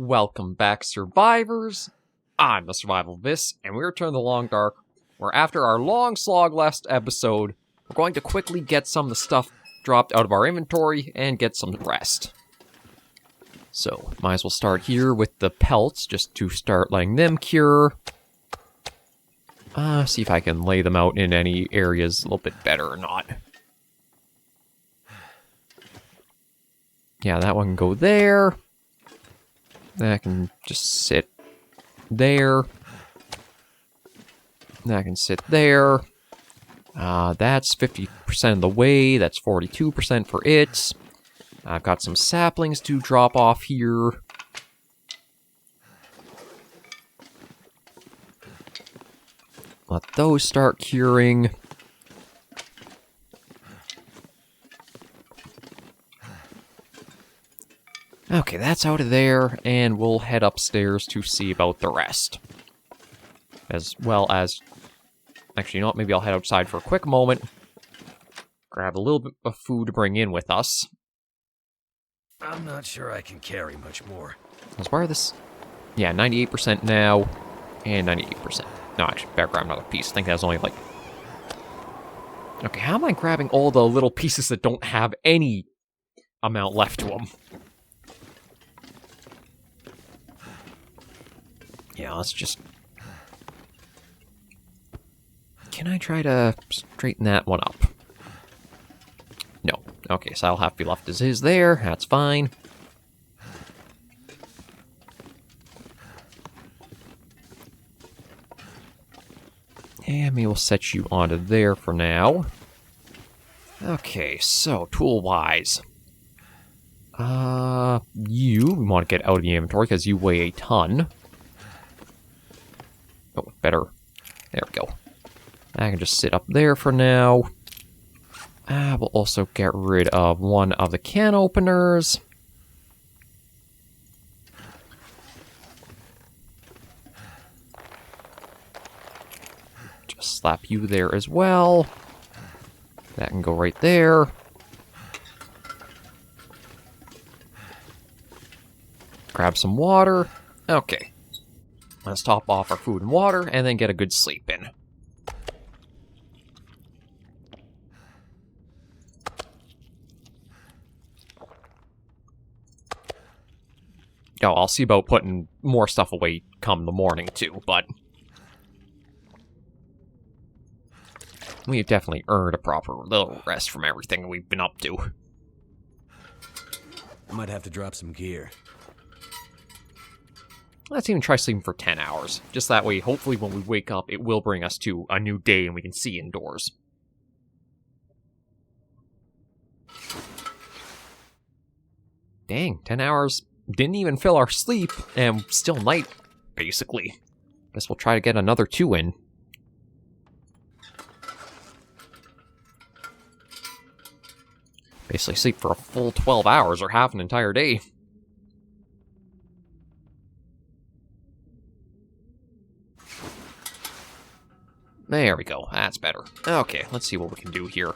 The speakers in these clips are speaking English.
Welcome back, survivors. I'm the SurvivalVis, and we return to the Long Dark, where after our long slog last episode, we're going to quickly get some of the stuff dropped out of our inventory and get some rest. So, might as well start here with the pelts, just to start letting them cure. See if I can lay them out in any areas a little bit better or not. Yeah, that one can go there. That can just sit there. That can sit there. That's 50% of the way. That's 42% for it. I've got some saplings to drop off here. Let those start curing. Okay, that's out of there, and we'll head upstairs to see about the rest. As well as... Actually, you know what? Maybe I'll head outside for a quick moment. Grab a little bit of food to bring in with us. I'm not sure I can carry much more. Let's wire this... Yeah, 98% now, and 98%. No, actually, better grab another piece. I think that's only like... Okay, how am I grabbing all the little pieces that don't have any amount left to them? Yeah, let's just... Can I try to straighten that one up? No. Okay, so I'll have to be left as is there. That's fine. And maybe we'll set you onto there for now. Okay, so, tool-wise. You want to get out of the inventory because you weigh a ton. Oh, better. There we go. I can just sit up there for now. We'll also get rid of one of the can openers. Just slap you there as well. That can go right there. Grab some water. Okay. Let's top off our food and water, and then get a good sleep in. Oh, I'll see about putting more stuff away come the morning, too, but... We've definitely earned a proper little rest from everything we've been up to. I might have to drop some gear. Let's even try sleeping for 10 hours. Just that way, hopefully when we wake up, it will bring us to a new day and we can see indoors. Dang, 10 hours didn't even fill our sleep, and still night, basically. Guess we'll try to get another 2 in. Basically sleep for a full 12 hours or half an entire day. There we go. That's better. Okay, let's see what we can do here.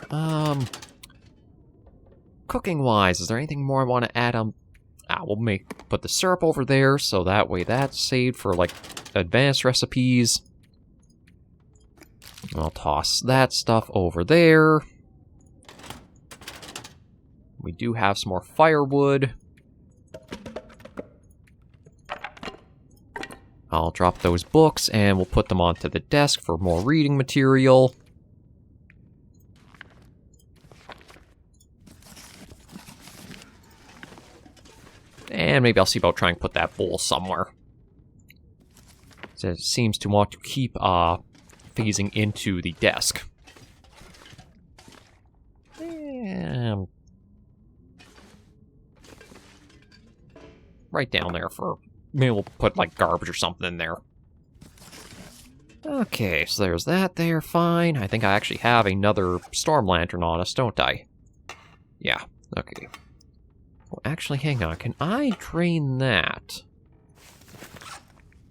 Cooking-wise, is there anything more I want to add? We'll put the syrup over there, so that way that's saved for, like, advanced recipes. I'll toss that stuff over there. We do have some more firewood. I'll drop those books, and we'll put them onto the desk for more reading material. And maybe I'll see about trying to put that bowl somewhere. It seems to want to keep phasing into the desk. And right down there for... Maybe we'll put, like, garbage or something in there. Okay, so there's that there, fine. I think I actually have another storm lantern on us, don't I? Yeah, okay. Well, actually, hang on. Can I drain that?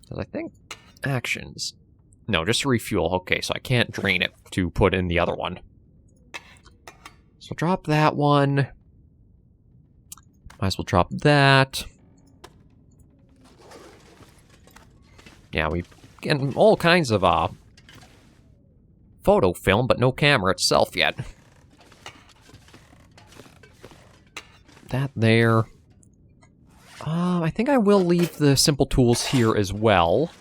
Because I think... Actions. No, just to refuel. Okay, so I can't drain it to put in the other one. So drop that one. Might as well drop that. Yeah, we've getting all kinds of photo film, but no camera itself yet. That there. I think I will leave the simple tools here as well,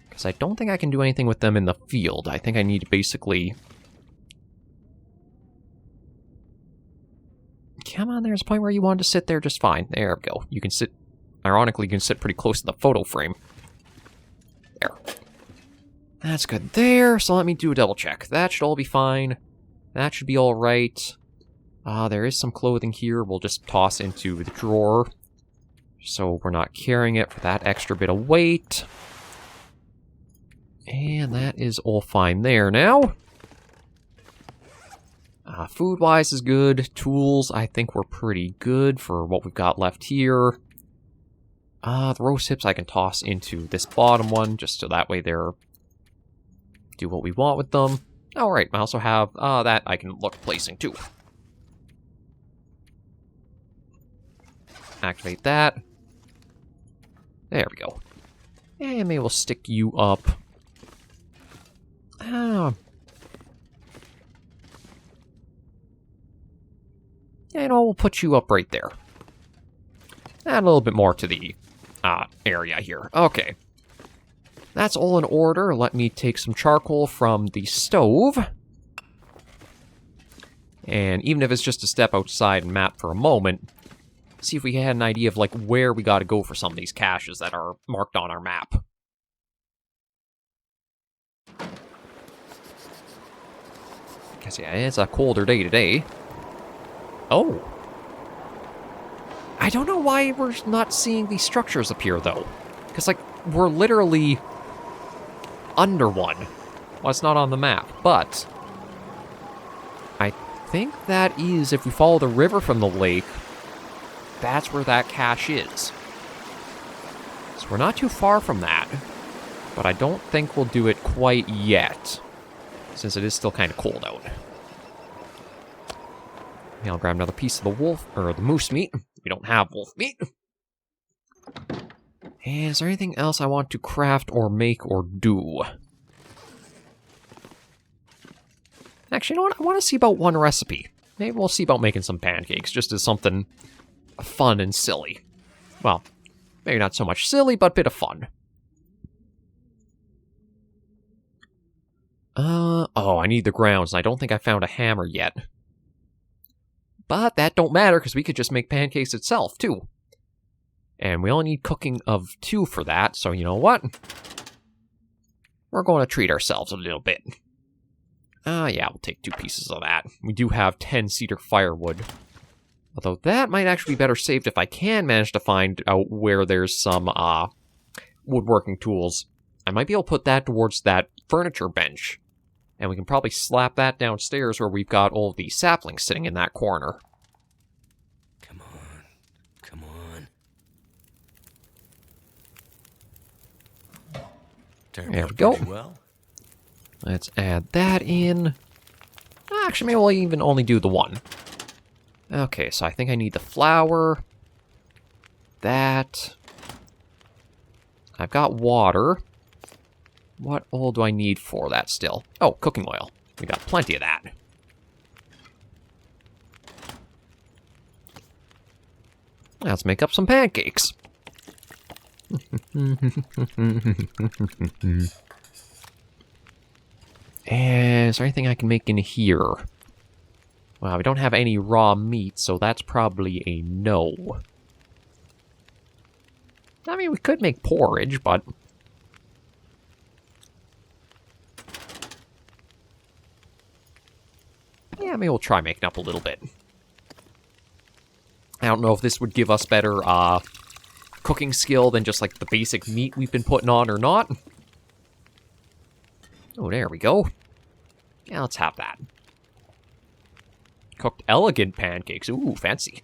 because I don't think I can do anything with them in the field. I think I need to basically... Come on, there's a point where you wanted to sit there just fine. There we go. You can sit... Ironically, you can sit pretty close to the photo frame. There. That's good there, so let me do a double check. That should all be fine. That should be alright. There is some clothing here we'll just toss into the drawer, so we're not carrying it for that extra bit of weight. And that is all fine there now. Food-wise is good. Tools, I think we're pretty good for what we've got left here. The roast hips I can toss into this bottom one, just so that way they're... do what we want with them. Alright, I also have that I can look placing too. Activate that. There we go. And maybe we'll stick you up. Yeah, you know, we'll put you up right there. Add a little bit more to the area here. Okay. That's all in order. Let me take some charcoal from the stove. And even if it's just to step outside and map for a moment, see if we had an idea of, like, where we gotta go for some of these caches that are marked on our map. Guess, yeah, it's a colder day today. Oh. I don't know why we're not seeing these structures appear, though. Because, like, we're literally under one. Well, it's not on the map, but I think that is, if we follow the river from the lake, that's where that cache is. So we're not too far from that, but I don't think we'll do it quite yet, since it is still kind of cold out. Maybe I'll grab another piece of the wolf, or the moose meat. We don't have wolf meat. And is there anything else I want to craft or make or do? Actually, you know what? I want to see about one recipe. Maybe we'll see about making some pancakes, just as something fun and silly. Well, maybe not so much silly, but a bit of fun. Oh, I need the grounds, and I don't think I found a hammer yet. But that don't matter, because we could just make pancakes itself, too. And we only need cooking of 2 for that, so you know what? We're going to treat ourselves a little bit. Yeah, we'll take 2 pieces of that. We do have 10 cedar firewood. Although that might actually be better saved if I can manage to find out where there's some woodworking tools. I might be able to put that towards that furniture bench. And we can probably slap that downstairs where we've got all of the saplings sitting in that corner. Come on. Come on. There we go. Well. Let's add that in. Actually, maybe we'll even only do the 1. Okay, so I think I need the flour. That. I've got water. What all do I need for that still? Oh, cooking oil. We got plenty of that. Let's make up some pancakes. Is there anything I can make in here? Well, we don't have any raw meat, so that's probably a no. I mean, we could make porridge, but... yeah, maybe we'll try making up a little bit. I don't know if this would give us better cooking skill than just like the basic meat we've been putting on or not. Oh, there we go. Yeah, let's have that. Cooked elegant pancakes. Ooh, fancy.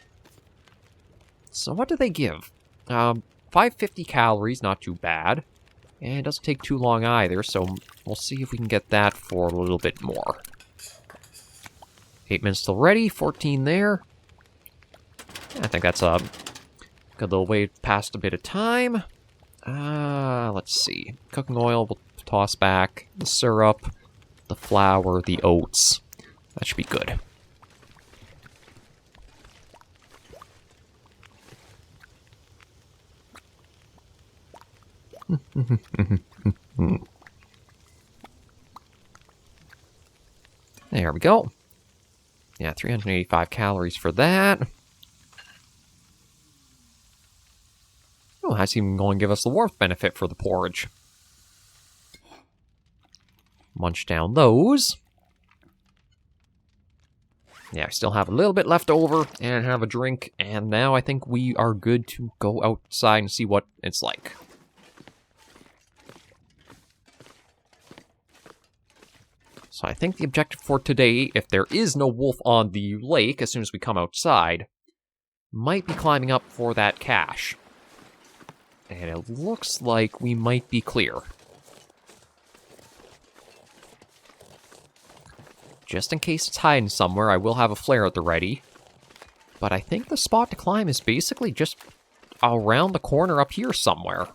So what do they give? 550 calories, not too bad. And it doesn't take too long either, so we'll see if we can get that for a little bit more. 8 minutes till ready, 14 there. I think that's a good little way past a bit of time. Let's see. Cooking oil, we'll toss back. The syrup, the flour, the oats. That should be good. There we go. Yeah, 385 calories for that. Oh, that's even going to give us the warmth benefit for the porridge. Munch down those. Yeah, I still have a little bit left over and have a drink. And now I think we are good to go outside and see what it's like. So I think the objective for today, if there is no wolf on the lake as soon as we come outside, might be climbing up for that cache. And it looks like we might be clear. Just in case it's hiding somewhere, I will have a flare at the ready. But I think the spot to climb is basically just around the corner up here somewhere.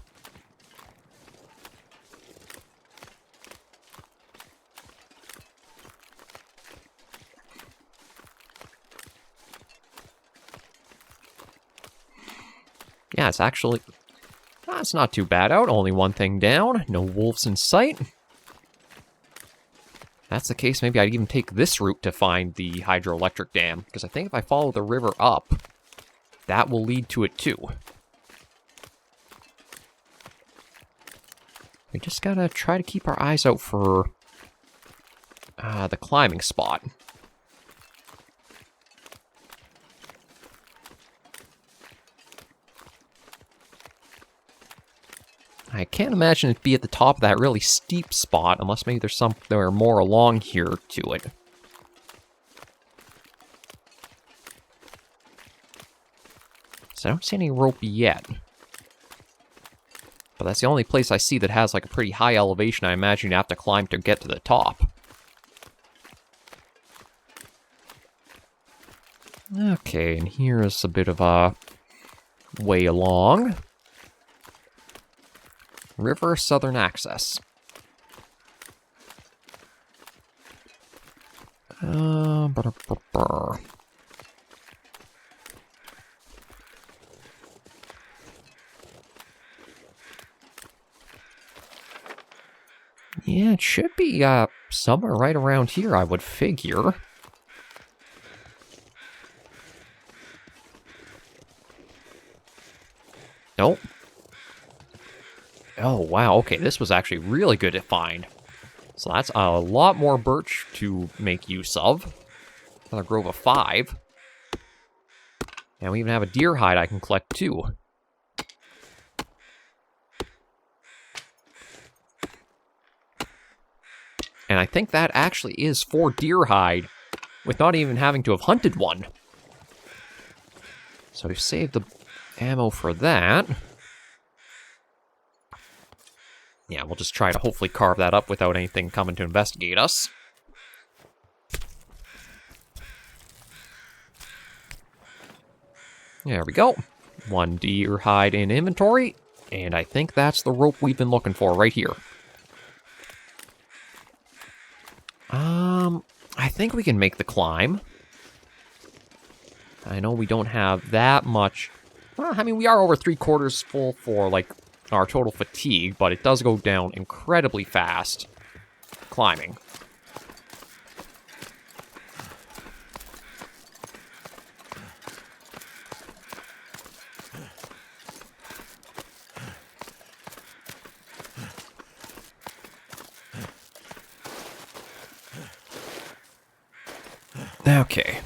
Yeah, it's actually... That's not too bad out. Only one thing down. No wolves in sight. If that's the case, maybe I'd even take this route to find the hydroelectric dam. Because I think if I follow the river up, that will lead to it too. We just gotta try to keep our eyes out for the climbing spot. I can't imagine it'd be at the top of that really steep spot, unless maybe there's somewhere more along here to it. So I don't see any rope yet. But that's the only place I see that has like a pretty high elevation I imagine you have to climb to get to the top. Okay, and here's a bit of a way along. River Southern Access. Yeah, it should be somewhere right around here, I would figure. Nope. Oh, wow, okay, this was actually really good to find. So that's a lot more birch to make use of. Another grove of 5. And we even have a deer hide I can collect, too. And I think that actually is 4 deer hide, with not even having to have hunted one. So we've saved the ammo for that. Yeah, we'll just try to hopefully carve that up without anything coming to investigate us. There we go. 1 deer hide in inventory, and I think that's the rope we've been looking for right here. I think we can make the climb. I know we don't have that much. Well, I mean, we are over 3/4 full for, like, our total fatigue, but it does go down incredibly fast climbing. Okay.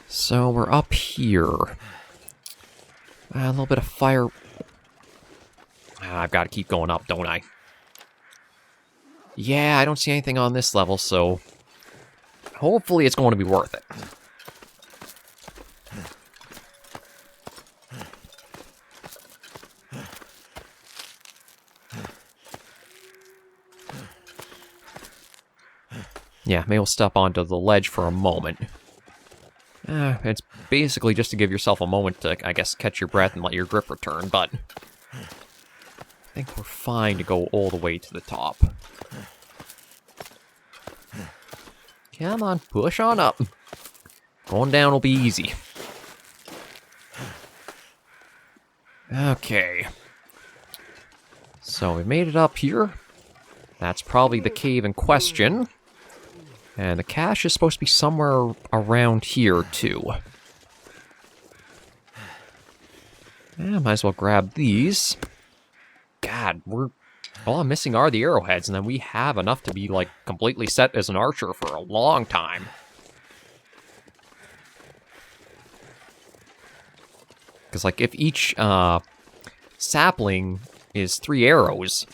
So we're up here. A little bit of fire. I've got to keep going up, don't I? Yeah, I don't see anything on this level, so hopefully it's going to be worth it. Yeah, maybe we'll step onto the ledge for a moment. It's basically just to give yourself a moment to, I guess, catch your breath and let your grip return, but think we're fine to go all the way to the top. Come on, push on up. Going down will be easy. Okay. So we made it up here. That's probably the cave in question. And the cache is supposed to be somewhere around here, too. Yeah, might as well grab these. God, all I'm missing are the arrowheads, and then we have enough to be, like, completely set as an archer for a long time. Because, like, if each sapling is 3 arrows...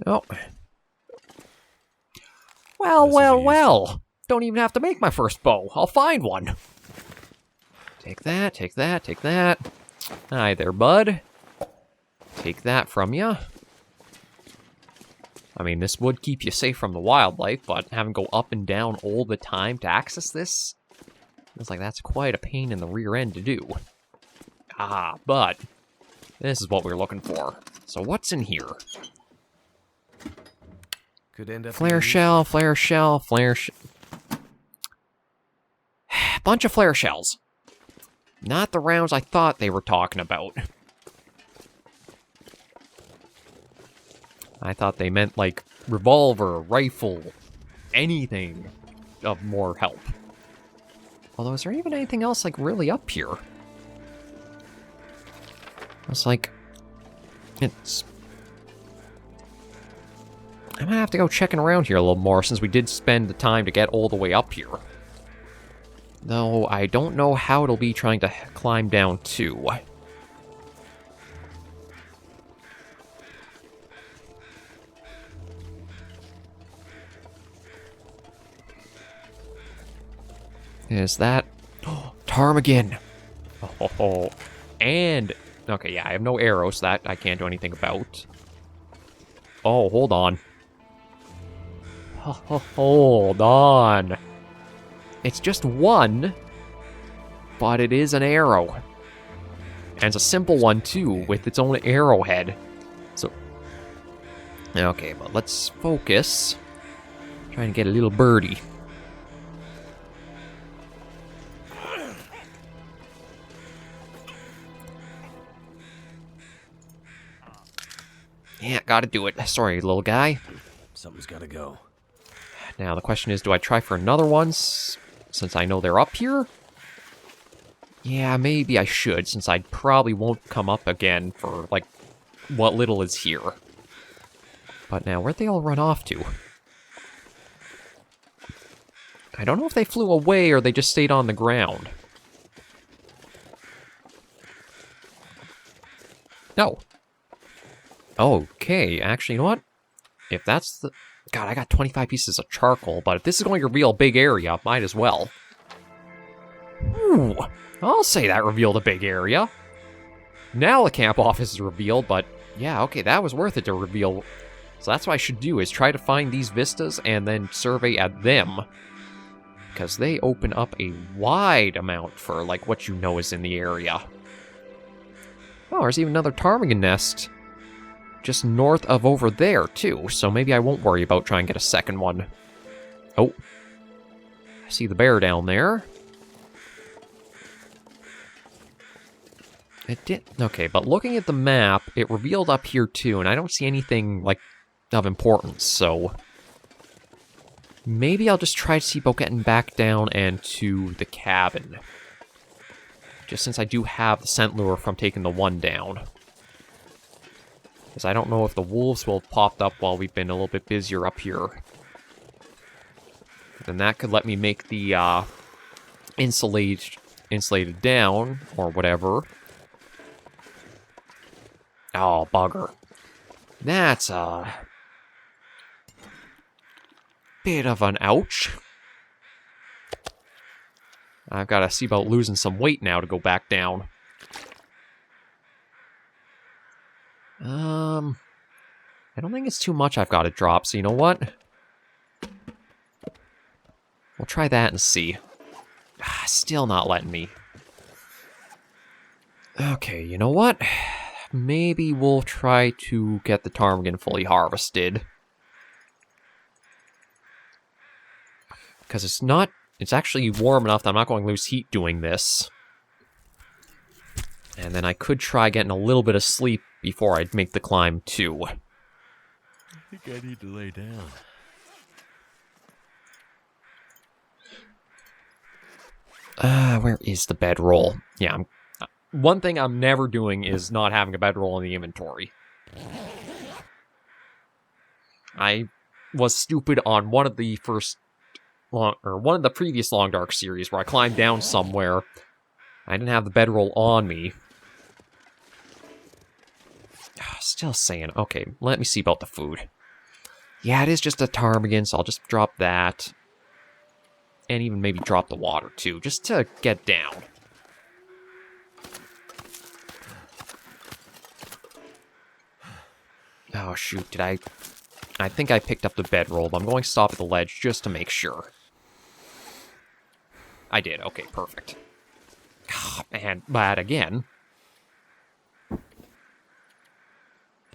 Oh. Well. Don't even have to make my first bow. I'll find one. Take that, take that, take that. Hi there, bud. Take that from you. I mean, this would keep you safe from the wildlife, but having to go up and down all the time to access this, it's like that's quite a pain in the rear end to do. Ah, but this is what we're looking for. So what's in here? Could end up Flare shell, flare shell, flare shell. Bunch of flare shells. Not the rounds I thought they were talking about. I thought they meant, like, revolver, rifle, anything of more help. Although, is there even anything else, like, really up here? It's like... It's... I might have to go checking around here a little more, since we did spend the time to get all the way up here. Though, I don't know how it'll be trying to climb down, too. Is that... Oh, ptarmigan! Oh, and... Okay, yeah, I have no arrows, so that I can't do anything about. Oh, hold on. Hold on. It's just one, but it is an arrow. And it's a simple one, too, with its own arrowhead. So... Okay, but let's focus. Trying to get a little birdie. Yeah, gotta do it. Sorry, little guy. Something's gotta go. Now, the question is, do I try for another one, since I know they're up here? Yeah, maybe I should, since I probably won't come up again for, like, what little is here. But now, where'd they all run off to? I don't know if they flew away or they just stayed on the ground. No. Okay, actually, you know what? If that's the... God, I got 25 pieces of charcoal, but if this is going to reveal a big area, might as well. Ooh, I'll say that revealed a big area. Now the camp office is revealed, but yeah, okay, that was worth it to reveal. So that's what I should do, is try to find these vistas and then survey at them. Because they open up a wide amount for, like, what you know is in the area. Oh, there's even another ptarmigan nest. Just north of over there, too, so maybe I won't worry about trying to get a second one. Oh. I see the bear down there. It did... Okay, but looking at the map, it revealed up here, too, and I don't see anything, like, of importance, so... Maybe I'll just try to see about getting back down and to the cabin. Just since I do have the scent lure from taking the one down. Because I don't know if the wolves will have popped up while we've been a little bit busier up here. Then that could let me make the insulated down, or whatever. Oh, bugger. That's a bit of an ouch. I've got to see about losing some weight now to go back down. I don't think it's too much I've got to drop, so you know what? We'll try that and see. Still not letting me. Okay, you know what? Maybe we'll try to get the ptarmigan fully harvested. Because it's actually warm enough that I'm not going to lose heat doing this. And then I could try getting a little bit of sleep before I make the climb too. I think I need to lay down. Where is the bedroll? Yeah, one thing I'm never doing is not having a bedroll in the inventory. I was stupid on one of the previous Long Dark series where I climbed down somewhere. I didn't have the bedroll on me. Still saying, okay, let me see about the food. Yeah, it is just a ptarmigan, so I'll just drop that. And even maybe drop the water, too, just to get down. Oh, shoot, did I think I picked up the bedroll, but I'm going to stop at the ledge just to make sure. I did, okay, perfect. Man, bad again.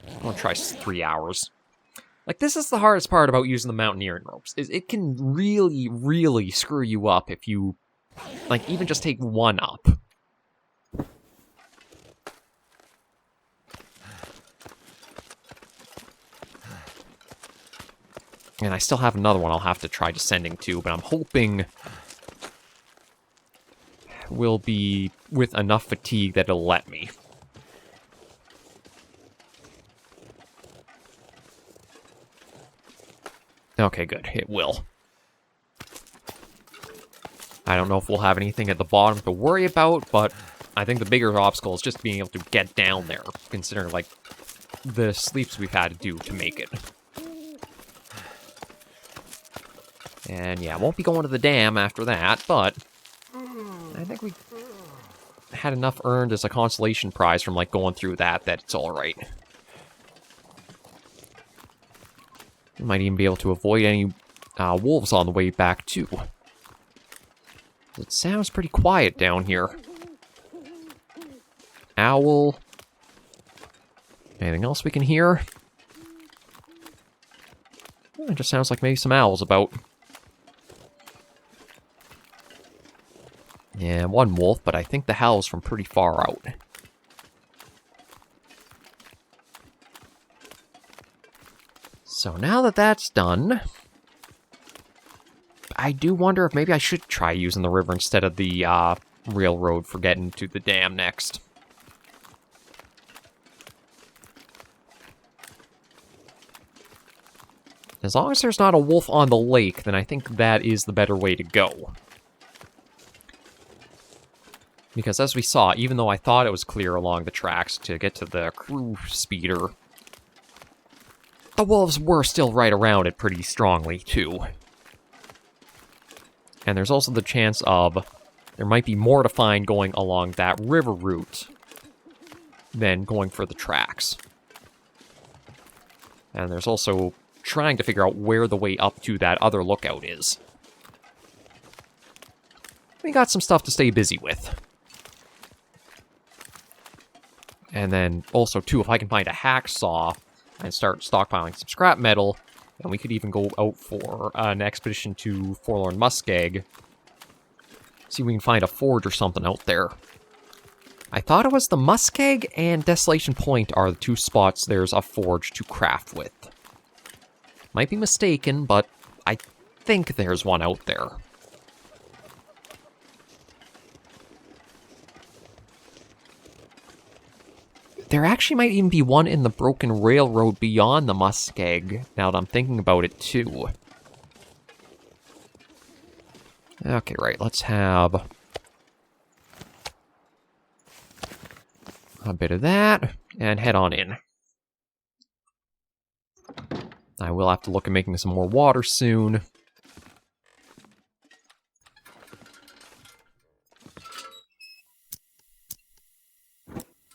I'm gonna try 3 hours. Like, this is the hardest part about using the mountaineering ropes, is it can really, really screw you up if you, like, even just take one up. And I still have another one I'll have to try descending to, but I'm hoping will be with enough fatigue that it'll let me. Okay, good. It will. I don't know if we'll have anything at the bottom to worry about, but I think the bigger obstacle is just being able to get down there, considering, like, the sleeps we've had to do to make it. And yeah, won't be going to the dam after that, but I think we had enough earned as a consolation prize from, like, going through that it's alright. We might even be able to avoid any wolves on the way back, too. It sounds pretty quiet down here. Owl. Anything else we can hear? It just sounds like maybe some owls about. Yeah, one wolf, but I think the howl's from pretty far out. So now that that's done, I do wonder if maybe I should try using the river instead of the railroad for getting to the dam next. As long as there's not a wolf on the lake, then I think that is the better way to go. Because as we saw, even though I thought it was clear along the tracks to get to the crew speeder, the wolves were still right around it pretty strongly, too. And there's also the chance of there might be more to find going along that river route than going for the tracks. And there's also trying to figure out where the way up to that other lookout is. We got some stuff to stay busy with. And then also, too, if I can find a hacksaw and start stockpiling some scrap metal, and we could even go out for an expedition to Forlorn Muskeg. See if we can find a forge or something out there. I thought it was the Muskeg and Desolation Point are the two spots there's a forge to craft with. Might be mistaken, but I think there's one out there. There actually might even be one in the broken railroad beyond the Muskeg, now that I'm thinking about it, too. Okay, right, let's have a bit of that, and head on in. I will have to look at making some more water soon.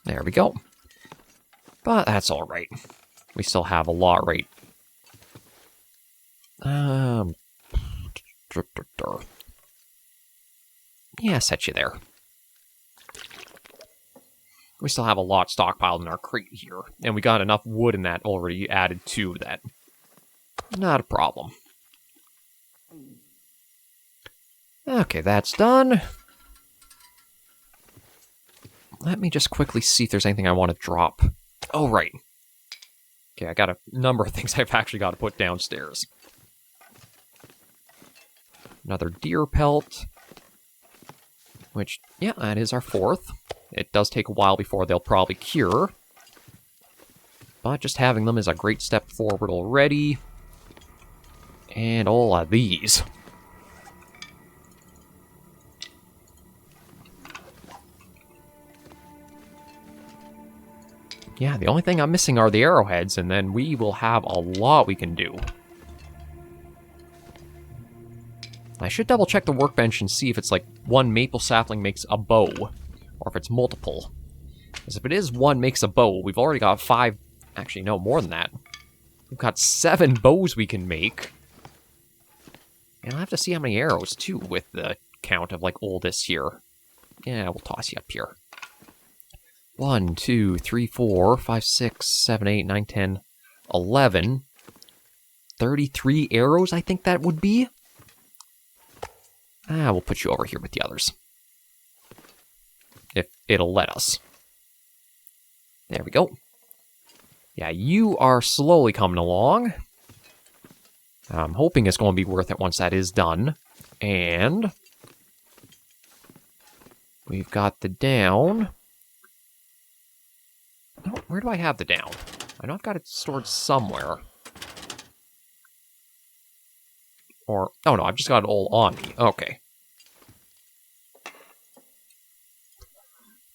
There we go. But that's alright. We still have a lot right. Yeah, set you there. We still have a lot stockpiled in our crate here, and we got enough wood in that already added to that. Not a problem. Okay, that's done. Let me just quickly see if there's anything I want to drop. Oh, right. Okay, I got a number of things I've actually got to put downstairs. Another deer pelt. Which, yeah, that is our fourth. It does take a while before they'll probably cure. But just having them is a great step forward already. And all of these. Yeah, the only thing I'm missing are the arrowheads, and then we will have a lot we can do. I should double check the workbench and see if it's like one maple sapling makes a bow, or if it's multiple. Because if it is one makes a bow, we've already got 5, actually no, more than that. We've got 7 bows we can make. And I'll have to see how many arrows, too, with the count of, like, oldest here. Yeah, we'll toss you up here. 1, 2, 3, 4, 5, 6, 7, 8, 9, 10, 11. 33 arrows, I think that would be. We'll put you over here with the others. If it'll let us. There we go. Yeah, you are slowly coming along. I'm hoping it's going to be worth it once that is done. And we've got the down. Oh, where do I have the down? I know I've got it stored somewhere. Or, oh no, I've just got it all on me. Okay.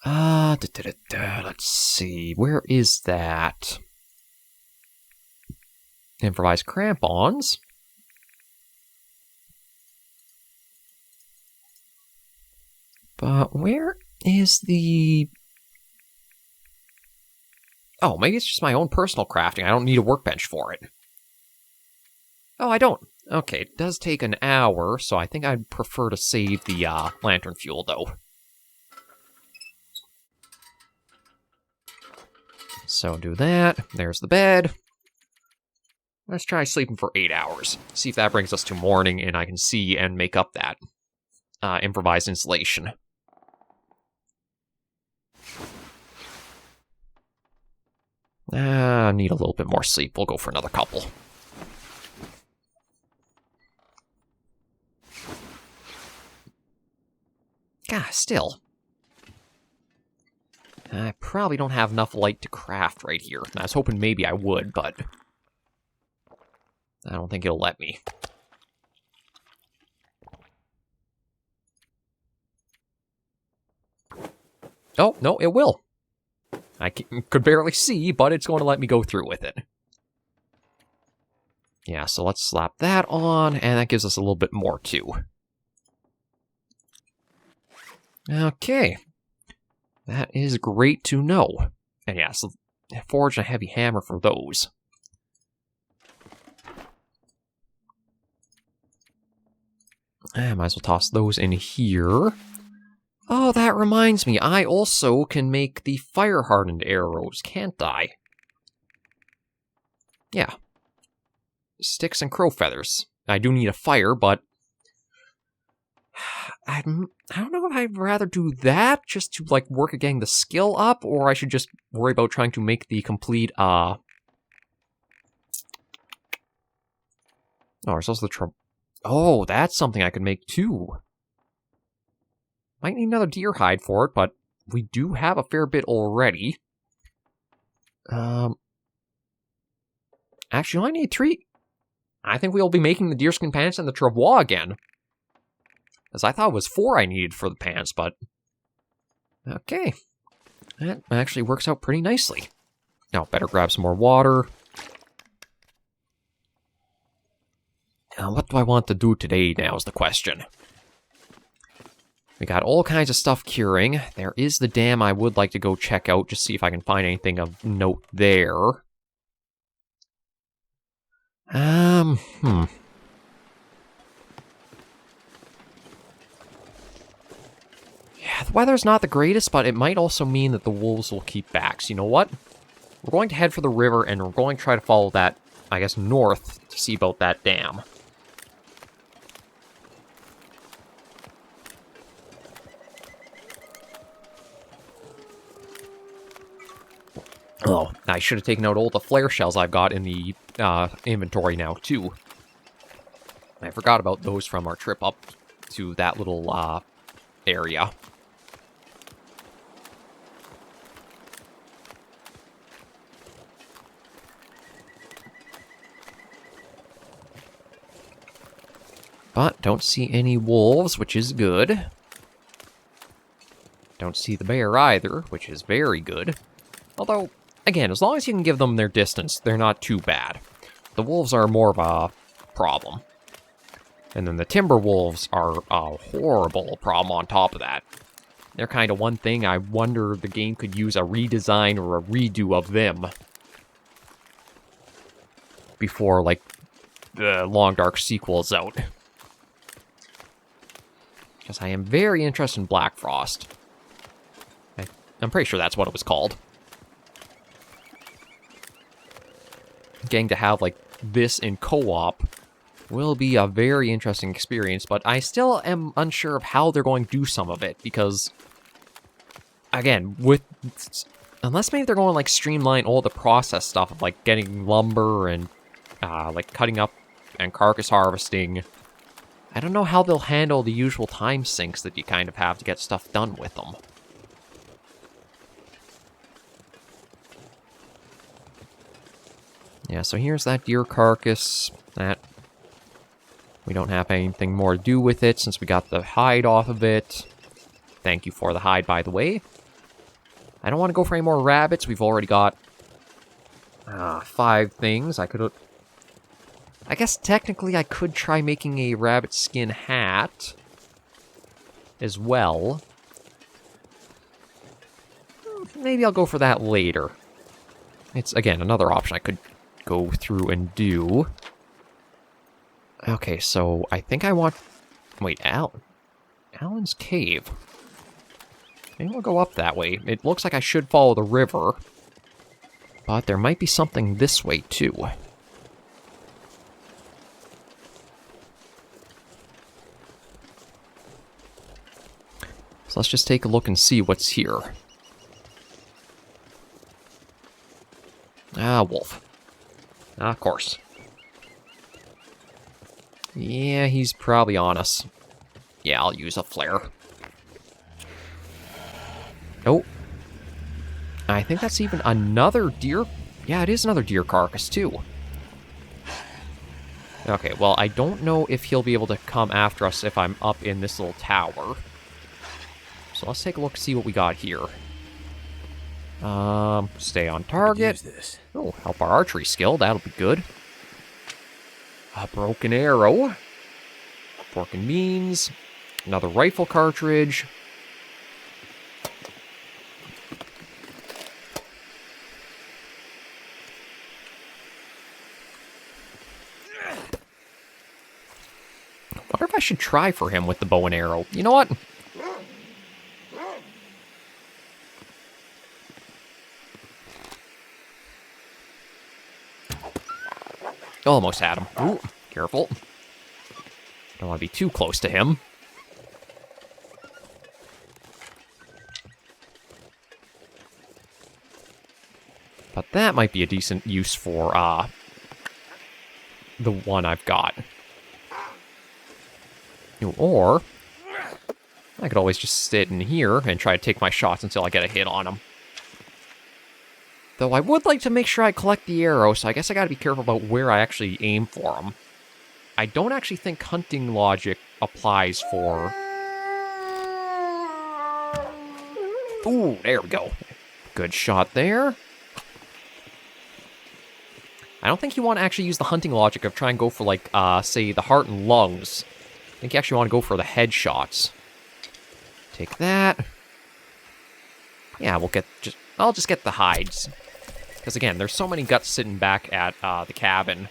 Let's see. Where is that? Improvised crampons. But where is the... Oh, maybe it's just my own personal crafting. I don't need a workbench for it. Oh, I don't. Okay, it does take an hour, so I think I'd prefer to save the lantern fuel, though. So do that. There's the bed. Let's try sleeping for 8 hours. See if that brings us to morning, and I can see and make up that improvised insulation. I need a little bit more sleep. We'll go for another couple. God, still. I probably don't have enough light to craft right here. I was hoping maybe I would, but I don't think it'll let me. Oh, no, it will. I could barely see, but it's going to let me go through with it. Yeah, so let's slap that on, and that gives us a little bit more, too. Okay. That is great to know. And yeah, so forge a heavy hammer for those. I might as well toss those in here. Oh, that reminds me. I also can make the fire-hardened arrows, can't I? Yeah. Sticks and crow feathers. I do need a fire, but I don't know if I'd rather do that just to, like, work at getting the skill up, or I should just worry about trying to make the complete, Oh, there's also the Oh, that's something I could make, too. Might need another deer hide for it, but we do have a fair bit already. Actually, I need 3. I think we'll be making the deerskin pants and the travois again. As I thought it was 4 I needed for the pants, but... Okay. That actually works out pretty nicely. Now, better grab some more water. Now, what do I want to do today now is the question. We got all kinds of stuff curing. There is the dam I would like to go check out, just see if I can find anything of note there. The weather's not the greatest, but it might also mean that the wolves will keep back. So you know what? We're going to head for the river, and we're going to try to follow that, I guess, north to see about that dam. Oh, I should have taken out all the flare shells I've got in the inventory now, too. I forgot about those from our trip up to that little area. But don't see any wolves, which is good. Don't see the bear either, which is very good. Although, again, as long as you can give them their distance, they're not too bad. The wolves are more of a problem. And then the timber wolves are a horrible problem on top of that. They're kind of one thing I wonder if the game could use a redesign or a redo of them. Before, like, the Long Dark sequel is out. Because I am very interested in Black Frost. I'm pretty sure that's what it was called. Getting to have, like, this in co-op will be a very interesting experience, but I still am unsure of how they're going to do some of it, because, again, unless maybe they're going to, like, streamline all the process stuff of, like, getting lumber and, like, cutting up and carcass harvesting. I don't know how they'll handle the usual time sinks that you kind of have to get stuff done with them. Yeah, so here's that deer carcass. That we don't have anything more to do with it since we got the hide off of it. Thank you for the hide, by the way. I don't want to go for any more rabbits. We've already got 5 things. I guess technically I could try making a rabbit skin hat as well. Maybe I'll go for that later. It's, again, another option I could go through and do. Okay, so I think I want... Wait, Alan's cave. Maybe we'll go up that way. It looks like I should follow the river. But there might be something this way, too. So let's just take a look and see what's here. Wolf. Of course. Yeah, he's probably on us. Yeah, I'll use a flare. Oh. I think that's even another deer. Yeah, it is another deer carcass, too. Okay, well, I don't know if he'll be able to come after us if I'm up in this little tower. So let's take a look, see what we got here. Stay on target. Oh, help our archery skill. That'll be good. A broken arrow. Pork and beans. Another rifle cartridge. I wonder if I should try for him with the bow and arrow. You know what? Almost had him. Ooh, careful. Don't want to be too close to him. But that might be a decent use for, the one I've got. Or, I could always just sit in here and try to take my shots until I get a hit on him. Though I would like to make sure I collect the arrow, so I guess I gotta be careful about where I actually aim for them. I don't actually think hunting logic applies for... Ooh, there we go. Good shot there. I don't think you want to actually use the hunting logic of trying to go for, like, say, the heart and lungs. I think you actually want to go for the headshots. Take that. Yeah, I'll just get the hides. Because again, there's so many guts sitting back at the cabin.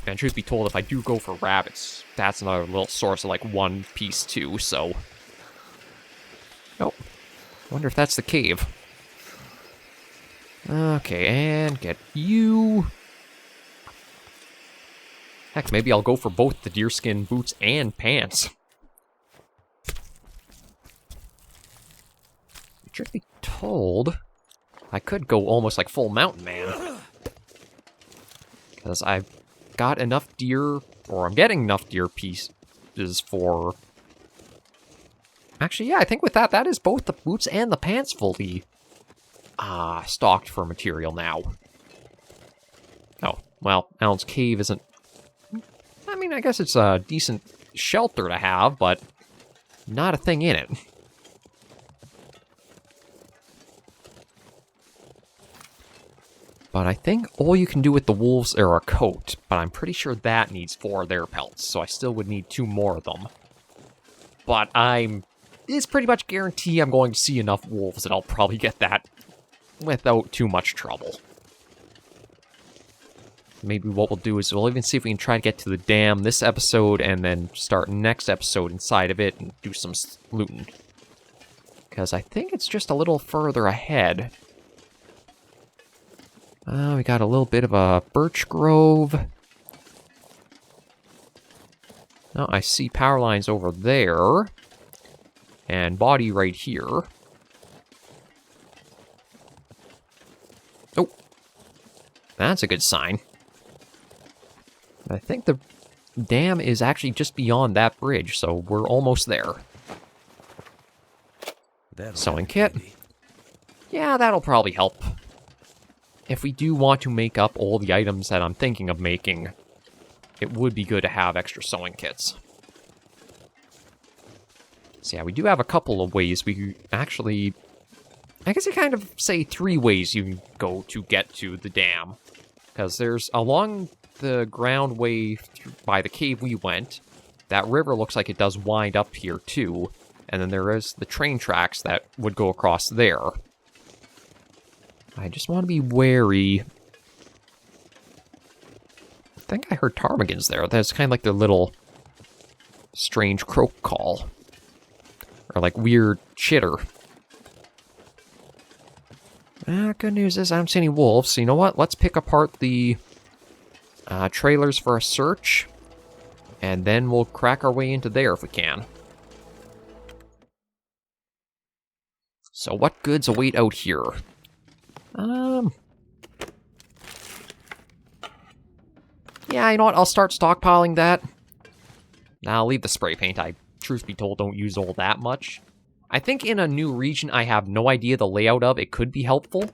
And truth be told, if I do go for rabbits, that's another little source of, like, one piece too, so... Wonder if that's the cave. Okay, and get you. Heck, maybe I'll go for both the deerskin boots and pants. Truth be told, I could go almost like full mountain man. Because I've got enough deer, or I'm getting enough deer pieces for... Actually, yeah, I think with that, that is both the boots and the pants fully stocked for material now. Oh, well, Alan's Cave isn't... I mean, I guess it's a decent shelter to have, but not a thing in it. But I think all you can do with the wolves are a coat, but I'm pretty sure that needs 4 of their pelts, so I still would need 2 more of them. But it's pretty much guarantee I'm going to see enough wolves that I'll probably get that without too much trouble. Maybe what we'll do is we'll even see if we can try to get to the dam this episode and then start next episode inside of it and do some looting. Because I think it's just a little further ahead. We got a little bit of a birch grove. Oh, I see power lines over there. And body right here. Oh. That's a good sign. I think the dam is actually just beyond that bridge, so we're almost there. Sewing kit. Yeah, that'll probably help. If we do want to make up all the items that I'm thinking of making, it would be good to have extra sewing kits. So yeah, we do have a couple of ways we actually... I guess I kind of say 3 ways you can go to get to the dam. Because there's along the ground way by the cave we went, that river looks like it does wind up here too. And then there is the train tracks that would go across there. I just want to be wary. I think I heard ptarmigans there. That's kind of like their little strange croak call. Or like weird chitter. Good news is I don't see any wolves. So you know what? Let's pick apart the trailers for a search. And then we'll crack our way into there if we can. So what goods await out here? Yeah, you know what? I'll start stockpiling that. Nah, I'll leave the spray paint. I, truth be told, don't use all that much. I think in a new region I have no idea the layout of, it could be helpful.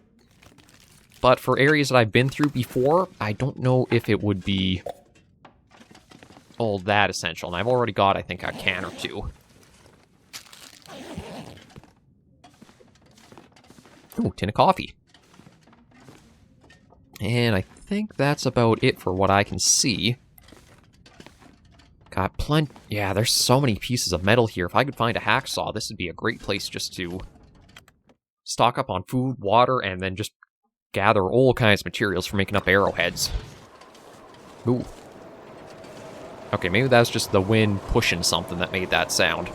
But for areas that I've been through before, I don't know if it would be all that essential. And I've already got, I think, a can or 2. Ooh, tin of coffee. And I think that's about it for what I can see. Got plenty... Yeah, there's so many pieces of metal here. If I could find a hacksaw, this would be a great place just to stock up on food, water, and then just gather all kinds of materials for making up arrowheads. Ooh. Okay, maybe that's just the wind pushing something that made that sound.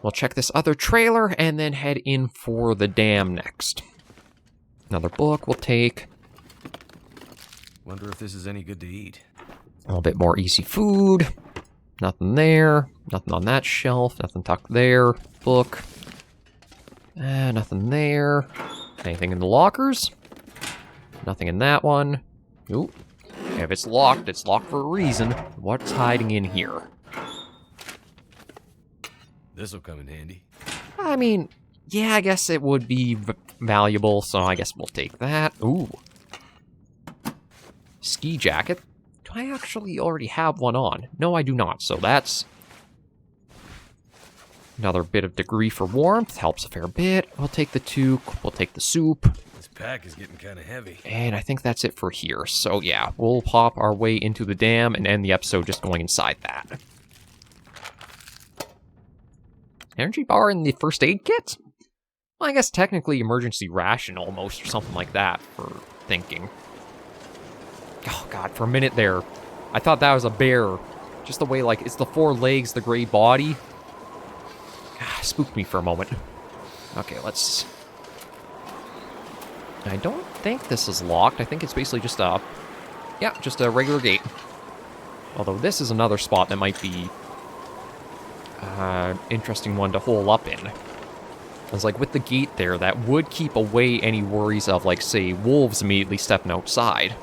We'll check this other trailer and then head in for the dam next. Another book we'll take. Wonder if this is any good to eat. A little bit more easy food. Nothing there. Nothing on that shelf. Nothing tucked there. Book. Nothing there. Anything in the lockers? Nothing in that one. Ooh. If it's locked for a reason. What's hiding in here? This'll come in handy. I mean, yeah, I guess it would be valuable, so I guess we'll take that. Ooh. Ski jacket. Do I actually already have one on? No, I do not, so that's another bit of degree for warmth. Helps a fair bit. We'll take the toque. We'll take the soup. This pack is getting kind of heavy. And I think that's it for here. So yeah, we'll pop our way into the dam and end the episode just going inside that. Energy bar in the first aid kit? Well, I guess technically emergency ration almost, or something like that, for thinking. Oh god, for a minute there, I thought that was a bear Just the way, like, it's the 4 legs, the gray body. Spooked me for a moment. Okay, let's... I don't think this is locked. I think it's basically just a... Yeah, just a regular gate. Although this is another spot that might be... interesting one to hole up in. It's like, with the gate there, that would keep away any worries of, like, say, wolves immediately stepping outside.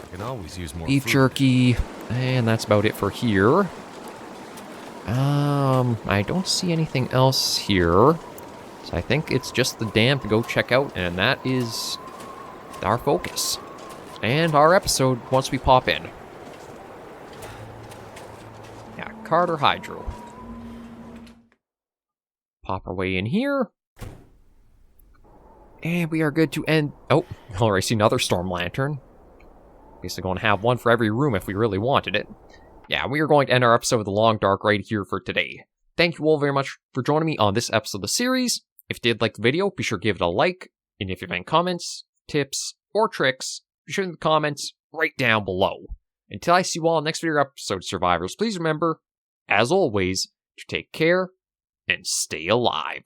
I can always use more Beef food. jerky, and that's about it for here. I don't see anything else here. So I think it's just the dam to go check out, and that is our focus. And our episode once we pop in. Yeah, Carter Hydro. Pop our way in here. And we are good to end... Oh, already see another storm lantern. Guess they're going to have one for every room if we really wanted it. Yeah, we are going to end our episode of The Long Dark right here for today. Thank you all very much for joining me on this episode of the series. If you did like the video, be sure to give it a like. And if you have any comments, tips, or tricks, be sure in the comments right down below. Until I see you all in the next video episode, survivors, please remember, as always, to take care and stay alive.